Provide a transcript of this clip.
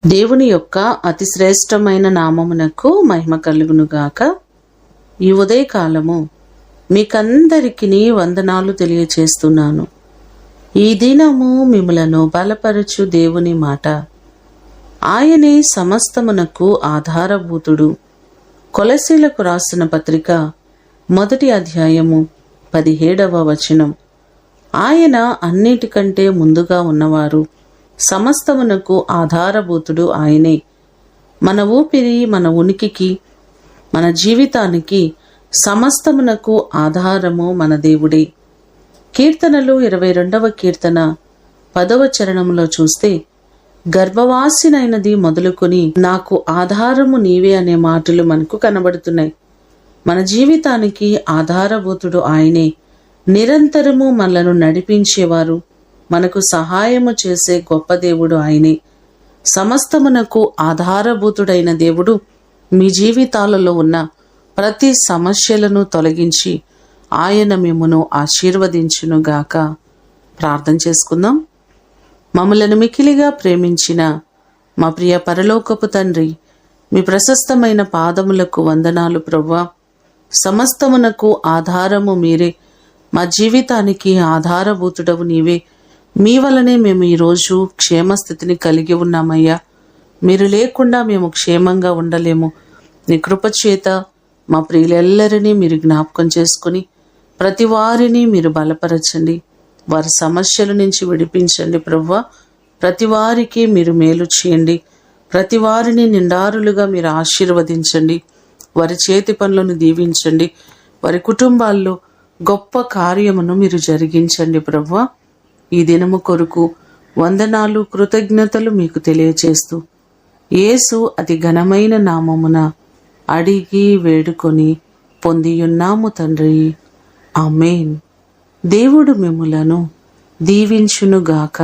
దేవుని యొక్క అతి శ్రేష్టమైన నామమునకు మహిమ కలుగునుగాక. ఈ ఉదయకాలము మీకందరికీ వందనాలు తెలియచేస్తున్నాను. ఈ దినము మిమ్ములను బలపరచు దేవుని మాట. ఆయనే సమస్తమునకు ఆధారభూతుడు. కొలసీలకు రాసిన పత్రిక 1వ అధ్యాయము 17వ వచనం. ఆయన అన్నిటికంటే ముందుగా ఉన్నవారు. సమస్తమునకు ఆధారభూతుడు ఆయనే. మన ఊపిరి, మన ఉనికికి, మన జీవితానికి సమస్తమునకు ఆధారము మన దేవుడే. కీర్తనలు 22వ కీర్తన 10వ చరణంలో చూస్తే, గర్భవాసినైనది మొదలుకొని నాకు ఆధారము నీవే అనే మాటలు మనకు కనబడుతున్నాయి. మన జీవితానికి ఆధారభూతుడు ఆయనే. నిరంతరము మనలను నడిపించేవారు, మనకు సహాయము చేసే గొప్ప దేవుడు ఆయనే. సమస్తమునకు ఆధారభూతుడైన దేవుడు మీ జీవితాలలో ఉన్న ప్రతి సమస్యలను తొలగించి ఆయన మిమ్మును ఆశీర్వదించునుగాక. ప్రార్థన చేసుకుందాం. మమ్మలను మికిలిగా ప్రేమించిన మా ప్రియ పరలోకపు తండ్రి, మీ ప్రశస్తమైన పాదములకు వందనాలు ప్రభువా. సమస్తమునకు ఆధారము మీరే. మా జీవితానికి ఆధారభూతుడవు నీవే. మీ వలనే మేము ఈరోజు క్షేమస్థితిని కలిగి ఉన్నామయ్యా. మీరు లేకుండా మేము క్షేమంగా ఉండలేము. నీ కృపచేత మా ప్రియులెల్లరినీ మీరు జ్ఞాపకం చేసుకుని ప్రతి వారిని మీరు బలపరచండి. వారి సమస్యల నుంచి విడిపించండి ప్రభువా. ప్రతి వారికి మీరు మేలు చేయండి. ప్రతి వారిని నిండారులుగా మీరు ఆశీర్వదించండి. వారి చేతి పనులను దీవించండి. వారి కుటుంబాల్లో గొప్ప కార్యమును మీరు జరిగించండి ప్రభువా. ఈ దినము కొరకు వందనాలు, కృతజ్ఞతలు మీకు తెలియచేస్తూ యేసు అతి ఘనమైన నామమున అడిగి వేడుకొని పొందియున్నాము తండ్రి. ఆమేన్. దేవుడు మిమ్ములను దీవించునుగాక.